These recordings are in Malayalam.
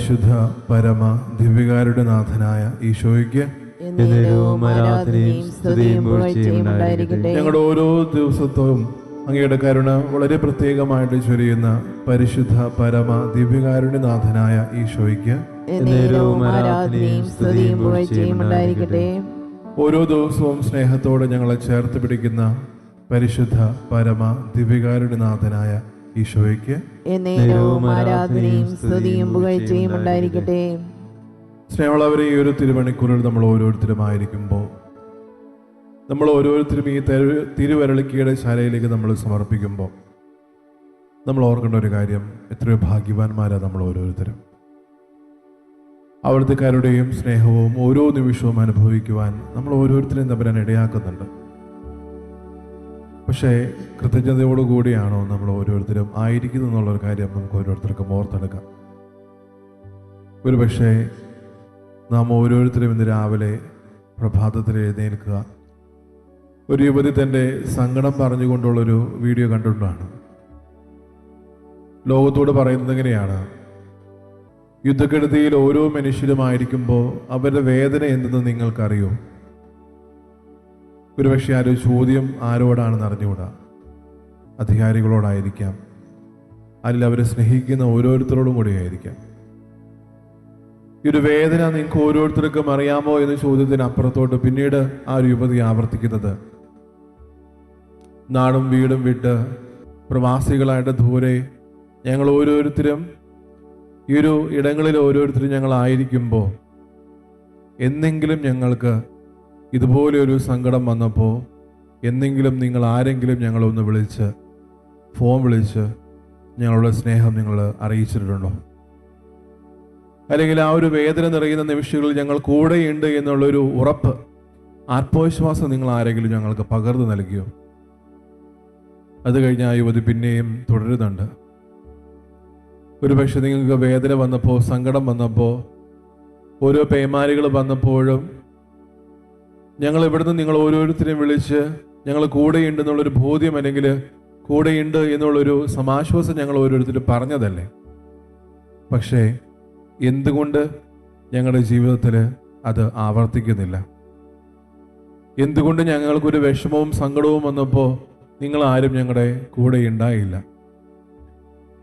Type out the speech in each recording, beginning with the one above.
പരിശുദ്ധ പരമ ദിവ്യകാരുടെ നാഥനായ ഈശോയ്ക്ക് ഞങ്ങളുടെ ഓരോ ദിവസവും അങ്ങയുടെ കരുണ വളരെ പ്രത്യേകമായിട്ട് ചൊരിയുന്ന പരിശുദ്ധ പരമ ദിവ്യകാരുടെ നാഥനായ ഈശോയ്ക്ക് ഓരോ ദിവസവും സ്നേഹത്തോടെ ഞങ്ങളെ ചേർത്ത് പിടിക്കുന്ന പരിശുദ്ധ പരമ ദിവ്യകാരുടെ നാഥനായ ഈശോയ്ക്ക് സ്നേഹമുള്ളവരെ, ഈ ഒരു തിരുമണിക്കൂറിൽ നമ്മൾ ഓരോരുത്തരുമായിരിക്കുമ്പോൾ നമ്മൾ ഓരോരുത്തരും ഈ തിരുവരളിക്കയുടെ ശാലയിലേക്ക് നമ്മൾ സമർപ്പിക്കുമ്പോൾ നമ്മൾ ഓർക്കേണ്ട ഒരു കാര്യം, എത്രയോ ഭാഗ്യവാന്മാരാണ് നമ്മൾ ഓരോരുത്തരും. അവിടുത്തെ കരുണയും സ്നേഹവും ഓരോ നിമിഷവും അനുഭവിക്കുവാൻ നമ്മൾ ഓരോരുത്തരെയും തമ്പുരാൻ ഇടയാക്കുന്നുണ്ട്. പക്ഷേ കൃതജ്ഞതയോടുകൂടിയാണോ നമ്മൾ ഓരോരുത്തരും ആയിരിക്കുന്നു എന്നുള്ളൊരു കാര്യം നമുക്ക് ഓരോരുത്തർക്കും ഓർത്തെടുക്കാം. ഒരുപക്ഷെ നാം ഓരോരുത്തരും ഇന്ന് രാവിലെ പ്രഭാതത്തിൽ എഴുന്നേൽക്കുക, ഒരു യുവതി തൻ്റെ സങ്കടം പറഞ്ഞുകൊണ്ടുള്ളൊരു വീഡിയോ കണ്ടുകൊണ്ടാണ്. ലോകത്തോട് പറയുന്നത് എങ്ങനെയാണ്, യുദ്ധക്കെടുതിയിൽ ഓരോ മനുഷ്യരുമായിരിക്കുമ്പോൾ അവരുടെ വേദന എന്തെന്ന് നിങ്ങൾക്കറിയോ? ഒരുപക്ഷെ ആ ഒരു ചോദ്യം ആരോടാണെന്ന് അറിഞ്ഞുകൂടാ. അധികാരികളോടായിരിക്കാം, അല്ലെങ്കിൽ അവരെ സ്നേഹിക്കുന്ന ഓരോരുത്തരോടും കൂടി ആയിരിക്കാം. ഈ ഒരു വേദന നിങ്ങൾക്ക് ഓരോരുത്തർക്കും അറിയാമോ എന്ന ചോദ്യത്തിന് അപ്പുറത്തോട്ട് പിന്നീട് ആ ഒരു യുവതി ആവർത്തിക്കുന്നത്, നാടും വീടും വിട്ട് പ്രവാസികളായിട്ട് ദൂരെ ഞങ്ങൾ ഓരോരുത്തരും ഈ ഒരു ഇടങ്ങളിൽ ഓരോരുത്തരും ഞങ്ങളായിരിക്കുമ്പോൾ എന്നെങ്കിലും ഞങ്ങൾക്ക് ഇതുപോലെ ഒരു സങ്കടം വന്നപ്പോൾ എന്നെങ്കിലും നിങ്ങൾ ആരെങ്കിലും ഞങ്ങളൊന്ന് വിളിച്ച് ഫോൺ വിളിച്ച് ഞങ്ങളുടെ സ്നേഹം നിങ്ങൾ അറിയിച്ചിട്ടുണ്ടോ? അല്ലെങ്കിൽ ആ ഒരു വേദന നിറയുന്ന നിമിഷങ്ങളിൽ ഞങ്ങൾ കൂടെയുണ്ട് എന്നുള്ളൊരു ഉറപ്പ്, ആത്മവിശ്വാസം നിങ്ങൾ ആരെങ്കിലും ഞങ്ങൾക്ക് പകർന്നു നൽകിയോ? അത് കഴിഞ്ഞ് ആ യുവതി പിന്നെയും തുടരുന്നുണ്ട്. ഒരുപക്ഷെ നിങ്ങൾക്ക് വേദന വന്നപ്പോൾ, സങ്കടം വന്നപ്പോൾ, ഓരോ പേമാരികൾ വന്നപ്പോഴും ഞങ്ങൾ ഇവിടുന്ന് നിങ്ങൾ ഓരോരുത്തരെയും വിളിച്ച് ഞങ്ങൾ കൂടെയുണ്ടെന്നുള്ളൊരു ബോധ്യം, അല്ലെങ്കിൽ കൂടെയുണ്ട് എന്നുള്ളൊരു സമാശ്വാസം ഞങ്ങൾ ഓരോരുത്തരും പറഞ്ഞതല്ലേ? പക്ഷേ എന്തുകൊണ്ട് ഞങ്ങളുടെ ജീവിതത്തിൽ അത് ആവർത്തിക്കുന്നില്ല? എന്തുകൊണ്ട് ഞങ്ങൾക്കൊരു വിഷമവും സങ്കടവും വന്നപ്പോൾ നിങ്ങൾ ആരും ഞങ്ങളുടെ കൂടെ ഉണ്ടായില്ല?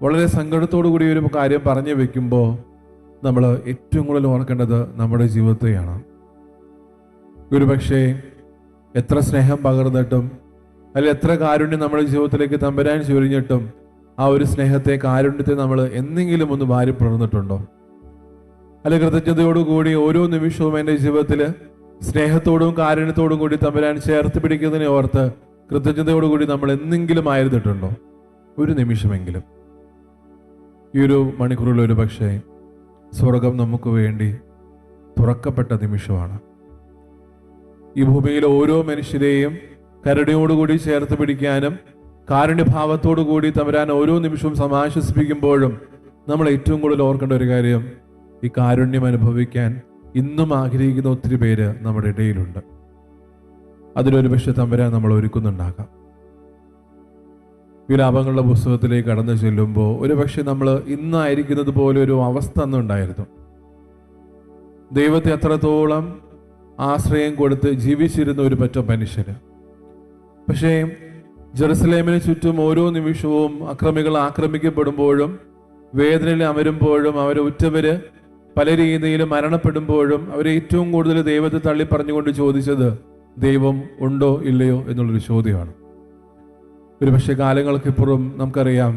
വളരെ സങ്കടത്തോടു കൂടി ഒരു കാര്യം പറഞ്ഞു വെക്കുമ്പോൾ നമ്മൾ ഏറ്റവും കൂടുതൽ ഓർക്കേണ്ടത് നമ്മുടെ ജീവിതത്തെയാണ്. ഒരുപക്ഷെ എത്ര സ്നേഹം പകർന്നിട്ടും അല്ലെങ്കിൽ എത്ര കാരുണ്യം നമ്മുടെ ജീവിതത്തിലേക്ക് തമ്പുരാൻ ചൊരിഞ്ഞിട്ടും ആ ഒരു സ്നേഹത്തെ, കാരുണ്യത്തെ നമ്മൾ എന്തെങ്കിലും ഒന്ന് വാരി പുണർന്നിട്ടുണ്ടോ? അല്ലെങ്കിൽ കൃതജ്ഞതയോടുകൂടി ഓരോ നിമിഷവും എൻ്റെ ജീവിതത്തിൽ സ്നേഹത്തോടും കാരുണ്യത്തോടും കൂടി തമ്പുരാൻ ചേർത്ത് പിടിക്കുന്നതിനെ ഓർത്ത് കൃതജ്ഞതയോടുകൂടി നമ്മൾ എന്തെങ്കിലും ആയിരുന്നിട്ടുണ്ടോ? ഒരു നിമിഷമെങ്കിലും. ഈ ഒരു മണിക്കൂറിൽ ഒരു പക്ഷേ സ്വർഗം നമുക്ക് വേണ്ടി തുറക്കപ്പെട്ട നിമിഷമാണ്. ഈ ഭൂമിയിലെ ഓരോ മനുഷ്യരെയും കരുണയോടുകൂടി ചേർത്ത് പിടിക്കാനും കാരുണ്യഭാവത്തോടുകൂടി തമ്പുരാൻ ഓരോ നിമിഷവും സമാശ്വസിപ്പിക്കുമ്പോഴും നമ്മൾ ഏറ്റവും കൂടുതൽ ഓർക്കേണ്ട ഒരു കാര്യം, ഈ കാരുണ്യം അനുഭവിക്കാൻ ഇന്നും ആഗ്രഹിക്കുന്ന ഒത്തിരി പേര് നമ്മുടെ ഇടയിലുണ്ട്. അതിലൊരു പക്ഷേ തമ്പുരാൻ നമ്മൾ ഒരുക്കുന്നുണ്ടാകാം. വിലാപങ്ങളുടെ പുസ്തകത്തിലേക്ക് കടന്നു ചെല്ലുമ്പോൾ ഒരു പക്ഷെ നമ്മൾ ഇന്നായിരിക്കുന്നത് പോലെ ഒരു അവസ്ഥ അന്നുണ്ടായിരുന്നു. ദൈവത്തെ അത്രത്തോളം ആശ്രയം കൊടുത്ത് ജീവിച്ചിരുന്ന ഒരു പറ്റം മനുഷ്യന്. പക്ഷേ ജെറുസലേമിന് ചുറ്റും ഓരോ നിമിഷവും അക്രമികൾ ആക്രമിക്കപ്പെടുമ്പോഴും വേദനയിൽ അമരുമ്പോഴും അവരെ ഉറ്റവര് പല രീതിയിലും മരണപ്പെടുമ്പോഴും അവരെ ഏറ്റവും കൂടുതൽ ദൈവത്തെ തള്ളി പറഞ്ഞുകൊണ്ട് ചോദിച്ചത് ദൈവം ഉണ്ടോ ഇല്ലയോ എന്നുള്ളൊരു ചോദ്യമാണ്. ഒരു പക്ഷേ കാലങ്ങൾക്കിപ്പുറം നമുക്കറിയാം,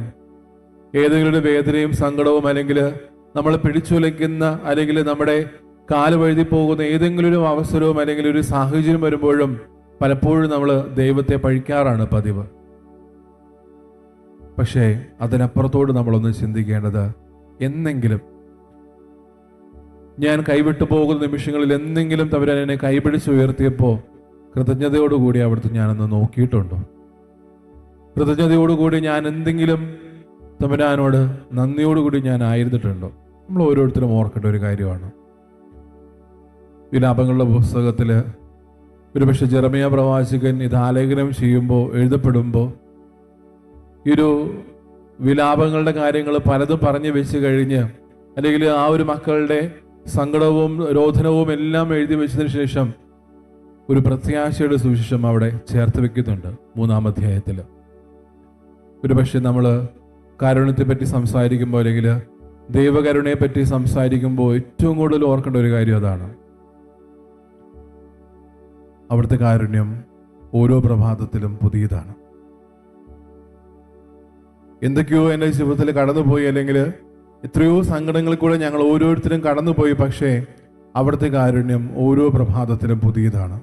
ഏതെങ്കിലും ഒരു വേദനയും സങ്കടവും അല്ലെങ്കിൽ നമ്മൾ പിടിച്ചുലയ്ക്കുന്ന അല്ലെങ്കിൽ നമ്മുടെ കാല് വഴുതി പോകുന്ന ഏതെങ്കിലും ഒരു അവസരവും അല്ലെങ്കിൽ ഒരു സാഹചര്യം വരുമ്പോഴും പലപ്പോഴും നമ്മൾ ദൈവത്തെ പഴിക്കാറാണ് പതിവ്. പക്ഷേ അതിനപ്പുറത്തോട് നമ്മളൊന്ന് ചിന്തിക്കേണ്ടത്, എന്നെങ്കിലും ഞാൻ കൈവിട്ടു പോകുന്ന നിമിഷങ്ങളിൽ എന്തെങ്കിലും തമ്പുരാൻ എന്നെ കൈപിടിച്ച് ഉയർത്തിയപ്പോൾ കൃതജ്ഞതയോടുകൂടി അവിടുത്തെ ഞാനൊന്ന് നോക്കിയിട്ടുണ്ടോ? കൃതജ്ഞതയോടുകൂടി ഞാൻ എന്തെങ്കിലും തമ്പുരാനോട് നന്ദിയോടുകൂടി ഞാൻ ആയിരുന്നിട്ടുണ്ടോ? നമ്മൾ ഓരോരുത്തരും ഓർക്കേണ്ട ഒരു കാര്യമാണ്. വിലാപങ്ങളുടെ പുസ്തകത്തിൽ ഒരുപക്ഷെ ജെറമിയ പ്രവാചകൻ ഇത് ആലേഖനം ചെയ്യുമ്പോൾ, എഴുതപ്പെടുമ്പോൾ ഈ ഒരു വിലാപങ്ങളുടെ കാര്യങ്ങൾ പലതും പറഞ്ഞു വെച്ച് കഴിഞ്ഞ് അല്ലെങ്കിൽ ആ ഒരു മക്കളുടെ സങ്കടവും രോധനവും എല്ലാം എഴുതി വെച്ചതിന് ശേഷം ഒരു പ്രത്യാശയുടെ സുവിശേഷം അവിടെ ചേർത്ത് വെക്കുന്നുണ്ട് 3-ാം അധ്യായത്തിൽ. ഒരു പക്ഷെ നമ്മൾ കാരുണ്യത്തെ പറ്റി സംസാരിക്കുമ്പോൾ അല്ലെങ്കിൽ ദൈവകരുണയെ പറ്റി സംസാരിക്കുമ്പോൾ ഏറ്റവും കൂടുതൽ ഓർക്കേണ്ട ഒരു കാര്യം അതാണ്. അവിടുത്തെ കാരുണ്യം ഓരോ പ്രഭാതത്തിലും പുതിയതാണ്. എന്തൊക്കെയോ എൻ്റെ ജീവിതത്തിൽ കടന്നുപോയി, അല്ലെങ്കിൽ എത്രയോ സങ്കടങ്ങളിൽ കൂടെ ഞങ്ങൾ ഓരോരുത്തരും കടന്നുപോയി, പക്ഷേ അവിടുത്തെ കാരുണ്യം ഓരോ പ്രഭാതത്തിലും പുതിയതാണ്.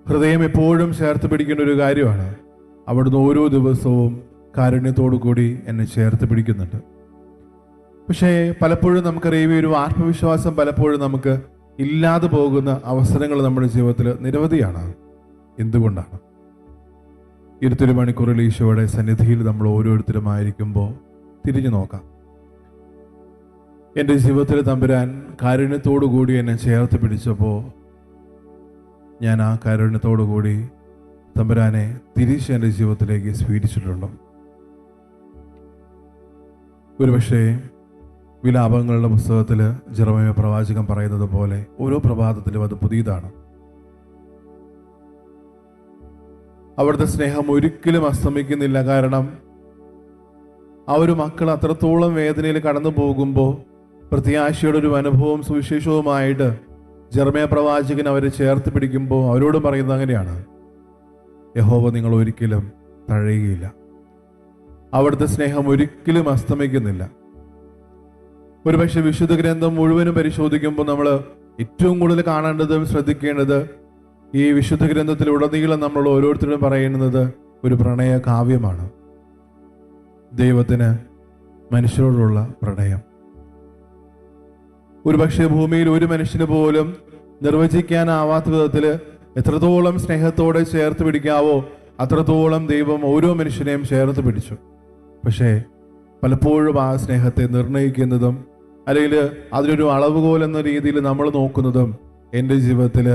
ഹൃദയം എപ്പോഴും ചേർത്ത് പിടിക്കേണ്ട ഒരു കാര്യമാണ്. അവിടുന്ന് ഓരോ ദിവസവും കാരുണ്യത്തോടു കൂടി എന്നെ ചേർത്ത് പിടിക്കുന്നുണ്ട്. പക്ഷേ പലപ്പോഴും നമുക്കറിയാം, ഒരു ആത്മവിശ്വാസം പലപ്പോഴും നമുക്ക് ഇല്ലാതെ പോകുന്ന അവസരങ്ങൾ നമ്മുടെ ജീവിതത്തിൽ നിരവധിയാണ്. എന്തുകൊണ്ടാണ്? 21 മണിക്കൂറിൽ ഈശോയുടെ സന്നിധിയിൽ നമ്മൾ ഓരോരുത്തരും ആയിരിക്കുമ്പോൾ തിരിഞ്ഞു നോക്കാം. എൻ്റെ ജീവിതത്തിൽ തമ്പുരാൻ കാരുണ്യത്തോടു കൂടി എന്നെ ചേർത്ത് പിടിച്ചപ്പോൾ ഞാൻ ആ കാരുണ്യത്തോടു കൂടി തമ്പുരാനെ തിരിച്ച് എൻ്റെ ജീവിതത്തിലേക്ക് സ്വീകരിച്ചിട്ടുണ്ടോ? ഒരുപക്ഷേ വിലാപങ്ങളുടെ പുസ്തകത്തിൽ ജെറമ്യാ പ്രവാചകൻ പറയുന്നത് പോലെ ഓരോ പ്രഭാതത്തിലും അത് പുതിയതാണ്. അവിടുത്തെ സ്നേഹം ഒരിക്കലും അസ്തമിക്കുന്നില്ല. കാരണം ആ ഒരു മക്കൾ അത്രത്തോളം വേദനയിൽ കടന്നു പോകുമ്പോൾ പ്രത്യാശയുടെ ഒരു അനുഭവവും സുവിശേഷവുമായിട്ട് ജെറമ്യാ പ്രവാചകൻ അവരെ ചേർത്ത് പിടിക്കുമ്പോൾ അവരോട് പറയുന്നത് അങ്ങനെയാണ്: യഹോവ നിങ്ങൾ ഒരിക്കലും തഴയുകയില്ല. അവിടുത്തെ സ്നേഹം ഒരിക്കലും അസ്തമിക്കുന്നില്ല. ഒരുപക്ഷെ വിശുദ്ധ ഗ്രന്ഥം മുഴുവനും പരിശോധിക്കുമ്പോൾ നമ്മൾ ഏറ്റവും കൂടുതൽ കാണേണ്ടതും ശ്രദ്ധിക്കേണ്ടത് ഈ വിശുദ്ധ ഗ്രന്ഥത്തിൽ ഉടനീളം നമ്മൾ ഓരോരുത്തരും പറയുന്നത് ഒരു പ്രണയ കാവ്യമാണ്. ദൈവത്തിന് മനുഷ്യരോടുള്ള പ്രണയം ഒരുപക്ഷെ ഭൂമിയിൽ ഒരു മനുഷ്യന് പോലും നിർവചിക്കാനാവാത്ത വിധത്തിൽ എത്രത്തോളം സ്നേഹത്തോടെ ചേർത്ത് പിടിക്കാവോ അത്രത്തോളം ദൈവം ഓരോ മനുഷ്യനെയും ചേർത്ത് പിടിച്ചു. പക്ഷേ പലപ്പോഴും ആ സ്നേഹത്തെ നിർണയിക്കുന്നതും അല്ലെങ്കിൽ അതിലൊരു അളവുകോൽ എന്ന രീതിയിൽ നമ്മൾ നോക്കുന്നതും എൻ്റെ ജീവിതത്തിൽ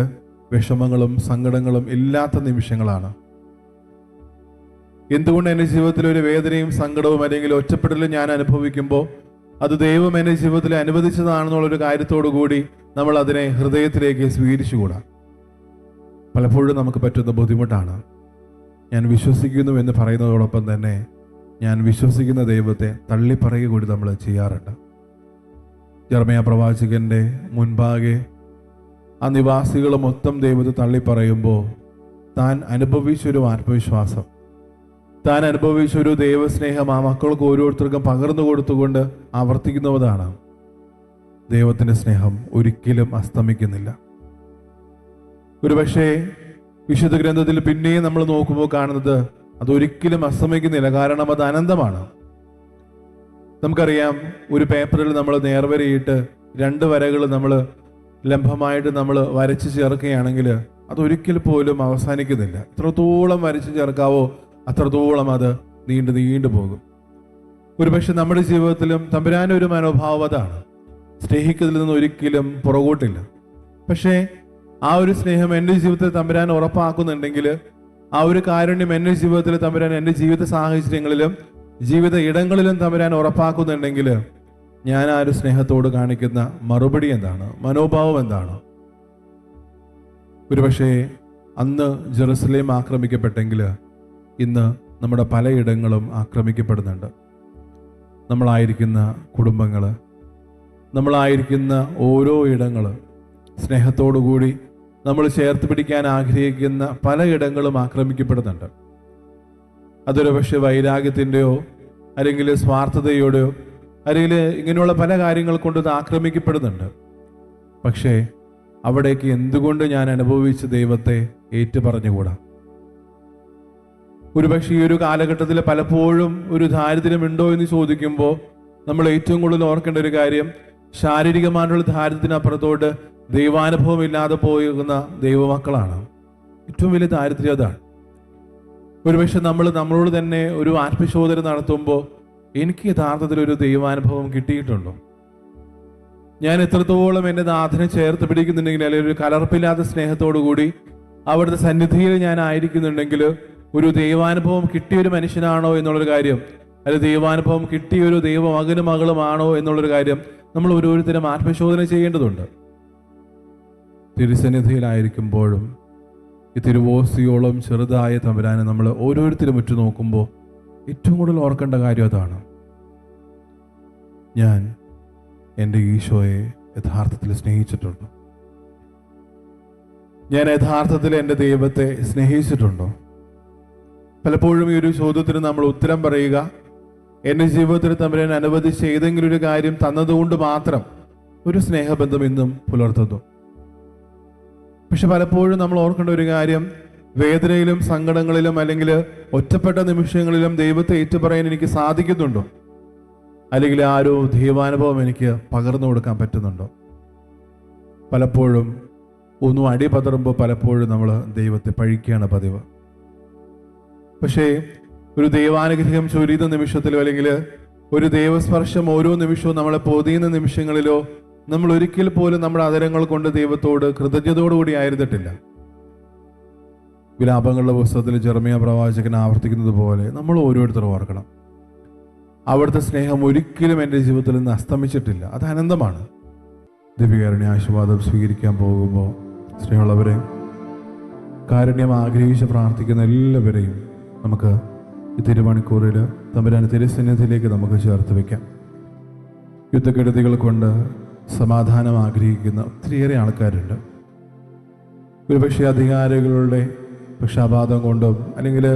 വിഷമങ്ങളും സങ്കടങ്ങളും ഇല്ലാത്ത നിമിഷങ്ങളാണ്. എന്തുകൊണ്ട് എൻ്റെ ജീവിതത്തിൽ ഒരു വേദനയും സങ്കടവും അല്ലെങ്കിൽ ഒറ്റപ്പെടലും ഞാൻ അനുഭവിക്കുമ്പോൾ അത് ദൈവം എൻ്റെ ജീവിതത്തിൽ അനുവദിച്ചതാണെന്നുള്ളൊരു കാര്യത്തോടു കൂടി നമ്മൾ അതിനെ ഹൃദയത്തിലേക്ക് സ്വീകരിച്ചുകൂടാ. പലപ്പോഴും നമുക്ക് പറ്റുന്ന ബുദ്ധിമുട്ടാണ്. ഞാൻ വിശ്വസിക്കുന്നു എന്ന് പറയുന്നതോടൊപ്പം തന്നെ ഞാൻ വിശ്വസിക്കുന്ന ദൈവത്തെ തള്ളിപ്പറയുക കൂടി നമ്മൾ ചെയ്യാറുണ്ട്. ജെറമ്യാ പ്രവാചകന്റെ മുൻപാകെ ആ നിവാസികൾ മൊത്തം ദൈവത്തെ തള്ളിപ്പറയുമ്പോൾ താൻ അനുഭവിച്ചൊരു ആത്മവിശ്വാസം, താൻ അനുഭവിച്ചൊരു ദൈവസ്നേഹം ആ മക്കൾക്ക് ഓരോരുത്തർക്കും പകർന്നു കൊടുത്തുകൊണ്ട് ആവർത്തിക്കുന്നതാണ്: ദൈവത്തിൻ്റെ സ്നേഹം ഒരിക്കലും അസ്തമിക്കുന്നില്ല. ഒരുപക്ഷെ വിശുദ്ധ ഗ്രന്ഥത്തിൽ പിന്നെയും നമ്മൾ നോക്കുമ്പോൾ കാണുന്നത് അതൊരിക്കലും അസ്തമിക്കുന്നില്ല. കാരണം അത് അനന്തമാണ്. നമുക്കറിയാം, ഒരു പേപ്പറിൽ നമ്മൾ നേർവരയിട്ട് 2 വരകൾ നമ്മൾ ലംബമായിട്ട് നമ്മൾ വരച്ച് ചേർക്കുകയാണെങ്കിൽ അതൊരിക്കൽ പോലും അവസാനിക്കുന്നില്ല. എത്രത്തോളം വരച്ച് ചേർക്കാവോ അത്രത്തോളം അത് നീണ്ടു പോകും. ഒരുപക്ഷെ നമ്മുടെ ജീവിതത്തിലും തമ്പുരാന്റെ ഒരു മനോഭാവം അതാണ്: സ്നേഹിക്കുന്നതിൽ നിന്ന് ഒരിക്കലും പുറകോട്ടില്ല. പക്ഷേ ആ ഒരു സ്നേഹം എൻ്റെ ജീവിതത്തിൽ തമ്പുരാൻ ഉറപ്പാക്കുന്നുണ്ടെങ്കിൽ, ആ ഒരു കാരുണ്യം എൻ്റെ ജീവിതത്തിൽ തമ്പുരാൻ എൻ്റെ ജീവിത സാഹചര്യങ്ങളിലും ജീവിത ഇടങ്ങളിലും തമ്പുരാൻ ഉറപ്പാക്കുന്നുണ്ടെങ്കിൽ, ഞാൻ ആ ഒരു സ്നേഹത്തോട് കാണിക്കുന്ന മറുപടി എന്താണ്, മനോഭാവം എന്താണ്? ഒരുപക്ഷെ അന്ന് ജെറുസലേം ആക്രമിക്കപ്പെട്ടെങ്കിൽ ഇന്ന് നമ്മുടെ പലയിടങ്ങളും ആക്രമിക്കപ്പെടുന്നുണ്ട്. നമ്മളായിരിക്കുന്ന കുടുംബങ്ങൾ, നമ്മളായിരിക്കുന്ന ഓരോ ഇടങ്ങൾ, സ്നേഹത്തോടു കൂടി നമ്മൾ ചേർത്ത് പിടിക്കാൻ ആഗ്രഹിക്കുന്ന പലയിടങ്ങളും ആക്രമിക്കപ്പെടുന്നുണ്ട്. അതൊരു പക്ഷേ വൈരാഗ്യത്തിൻ്റെയോ അല്ലെങ്കിൽ സ്വാർത്ഥതയോടെയോ അല്ലെങ്കിൽ ഇങ്ങനെയുള്ള പല കാര്യങ്ങൾ കൊണ്ട് ഇത് ആക്രമിക്കപ്പെടുന്നുണ്ട്. പക്ഷേ അവിടേക്ക് എന്തുകൊണ്ട് ഞാൻ അനുഭവിച്ച ദൈവത്തെ ഏറ്റുപറഞ്ഞുകൂടാ? ഒരുപക്ഷെ ഈ ഒരു കാലഘട്ടത്തിൽ പലപ്പോഴും ഒരു ദാരിദ്ര്യമുണ്ടോ എന്ന് ചോദിക്കുമ്പോൾ നമ്മൾ ഏറ്റവും കൂടുതൽ ഓർക്കേണ്ട ഒരു കാര്യം, ശാരീരികമായിട്ടുള്ള ദാരിദ്ര്യത്തിനപ്പുറത്തോട്ട് ദൈവാനുഭവം ഇല്ലാതെ പോകുന്ന ദൈവമക്കളാണ്. ഏറ്റവും വലിയ ദാരിദ്ര്യം അതാണ്. ഒരുപക്ഷെ നമ്മളോട് തന്നെ ഒരു ആത്മശോധന നടത്തുമ്പോൾ എനിക്ക് യഥാർത്ഥത്തിൽ ഒരു ദൈവാനുഭവം കിട്ടിയിട്ടുണ്ടോ? ഞാൻ എത്രത്തോളം എൻ്റെ നാഥനെ ചേർത്ത് പിടിക്കുന്നുണ്ടെങ്കിൽ, അല്ലെങ്കിൽ ഒരു കലർപ്പില്ലാത്ത സ്നേഹത്തോടു കൂടി അവിടുത്തെ സന്നിധിയിൽ ഞാൻ ആയിരിക്കുന്നുണ്ടെങ്കിൽ ഒരു ദൈവാനുഭവം കിട്ടിയൊരു മനുഷ്യനാണോ എന്നുള്ളൊരു കാര്യം, അല്ലെ ദൈവാനുഭവം കിട്ടിയൊരു ദൈവമകനും മകളുമാണോ എന്നുള്ളൊരു കാര്യം നമ്മൾ ഓരോരുത്തരും ആത്മശോധന ചെയ്യേണ്ടതുണ്ട്. തിരുസന്നിധിയിലായിരിക്കുമ്പോഴും ഈ തിരുവോസ്തിയോളം ചെറുതായ തമ്പുരാനെ നമ്മൾ ഓരോരുത്തരും ഉറ്റു നോക്കുമ്പോൾ ഏറ്റവും കൂടുതൽ ഓർക്കേണ്ട കാര്യം അതാണ്. ഞാൻ എൻ്റെ ഈശോയെ യഥാർത്ഥത്തിൽ സ്നേഹിച്ചിട്ടുണ്ടോ? ഞാൻ യഥാർത്ഥത്തിൽ എൻ്റെ ദൈവത്തെ സ്നേഹിച്ചിട്ടുണ്ടോ? പലപ്പോഴും ഈ ഒരു ചോദ്യത്തിന് നമ്മൾ ഉത്തരം പറയുക, എൻ്റെ ജീവിതത്തിൽ തമ്പുരാൻ അനുവദിച്ച് ഏതെങ്കിലും ഒരു കാര്യം തന്നതുകൊണ്ട് മാത്രം ഒരു സ്നേഹബന്ധം ഇന്നും പുലർത്തുന്നു. പക്ഷെ പലപ്പോഴും നമ്മൾ ഓർക്കേണ്ട ഒരു കാര്യം, വേദനയിലും സങ്കടങ്ങളിലും അല്ലെങ്കിൽ ഒറ്റപ്പെട്ട നിമിഷങ്ങളിലും ദൈവത്തെ ഏറ്റുപറയാൻ എനിക്ക് സാധിക്കുന്നുണ്ടോ? അല്ലെങ്കിൽ ആരോ ദൈവാനുഭവം എനിക്ക് പകർന്നു കൊടുക്കാൻ പറ്റുന്നുണ്ടോ? പലപ്പോഴും ഒന്നും അടിപതറുമ്പോൾ പലപ്പോഴും നമ്മൾ ദൈവത്തെ പഴിക്കുകയാണ് പതിവ്. പക്ഷേ ഒരു ദൈവാനുഗ്രഹം ചൊരിയുന്ന നിമിഷത്തിലോ അല്ലെങ്കിൽ ഒരു ദൈവസ്പർശം ഓരോ നിമിഷവും നമ്മളെ പൊതിയുന്ന നിമിഷങ്ങളിലോ നമ്മൾ ഒരിക്കൽ പോലും നമ്മുടെ അതരങ്ങൾ കൊണ്ട് ദൈവത്തോട് കൃതജ്ഞതയോടുകൂടി ആയിരുന്നിട്ടില്ല. വിലാപങ്ങളുടെ പുസ്തകത്തിൽ ജെറമ്യാ പ്രവാചകൻ ആവർത്തിക്കുന്നത് പോലെ നമ്മൾ ഓരോരുത്തരും ഓർക്കണം, അവിടുത്തെ സ്നേഹം ഒരിക്കലും എൻ്റെ ജീവിതത്തിൽ നിന്ന് അസ്തമിച്ചിട്ടില്ല. അത് അനന്തമാണ്. ദിവ്യകാരുണ്യ ആശീർവാദം സ്വീകരിക്കാൻ പോകുമ്പോൾ സ്നേഹമുള്ളവരെ, കാരുണ്യം ആഗ്രഹിച്ച് പ്രാർത്ഥിക്കുന്ന എല്ലാവരെയും നമുക്ക് ഈ തിരുമണിക്കൂറിൽ തമ്പുരാന്റെ തിരുസന്നിധിയിലേക്ക് നമുക്ക് ചേർത്ത് വയ്ക്കാം. യുദ്ധക്കെടുതികൾ കൊണ്ട് സമാധാനം ആഗ്രഹിക്കുന്ന ഒത്തിരിയേറെ ആൾക്കാരുണ്ട്. ഒരുപക്ഷെ അധികാരികളുടെ പക്ഷാപാതം കൊണ്ടും അല്ലെങ്കിൽ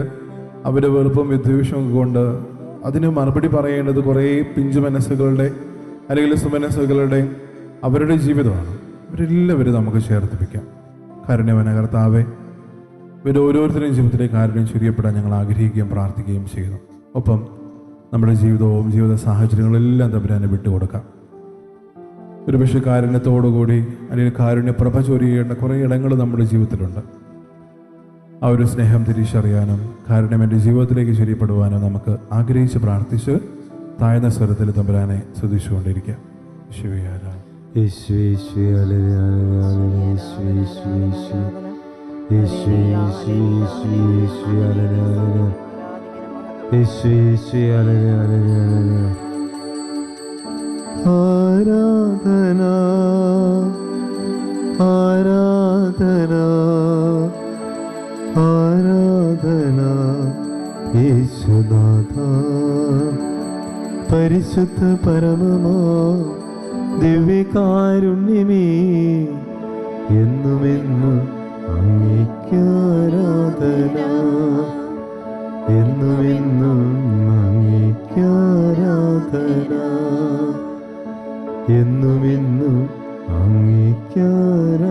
അവരുടെ വെറുപ്പും വിദ്വേഷവും കൊണ്ട് അതിന് മറുപടി പറയേണ്ടത് കുറേ പിഞ്ചു മനസ്സുകളുടെ അല്ലെങ്കിൽ സുമനസ്സുകളുടെ അവരുടെ ജീവിതമാണ്. ഇവരെല്ലാവരും നമുക്ക് ചേർത്ത് വയ്ക്കാം. കാരുണ്യവന കർത്താവേ, ഇവർ ഓരോരുത്തരുടെയും ജീവിതത്തിലേക്ക് കാരുണ്യം ചൊരിയപ്പെടാൻ ഞങ്ങൾ ആഗ്രഹിക്കുകയും പ്രാർത്ഥിക്കുകയും ചെയ്യുന്നു. ഒപ്പം നമ്മുടെ ജീവിതവും ജീവിത സാഹചര്യങ്ങളെല്ലാം തമ്പുരാനെ വിട്ടുകൊടുക്കാം. ഒരുപക്ഷെ കാരുണ്യത്തോടുകൂടി അല്ലെങ്കിൽ കാരുണ്യപ്രഭ ചൊരിയേണ്ട കുറേ ഇടങ്ങൾ നമ്മുടെ ജീവിതത്തിലുണ്ട്. ആ ഒരു സ്നേഹം തിരിച്ചറിയാനും കാരുണ്യം എൻ്റെ ജീവിതത്തിലേക്ക് ചൊരിയപ്പെടുവാനും നമുക്ക് ആഗ്രഹിച്ച് പ്രാർത്ഥിച്ച് താഴ്ന്ന സ്വരത്തിൽ തമ്പുരാനെ സ്തുതിച്ചുകൊണ്ടിരിക്കാം. ആരാധന ആരാധന ആരാധന യേശുനാഥ, പരിശുദ്ധ പരമമാ ദിവ്യകാരുണ്യമേ, എന്നുമെന്നും അങ്ങേക്കാരാധന, എന്നുമെന്നും അങ്ങേക്കാരാധന, എന്നുമെന്നും അങ്ങേക്കാരാധന.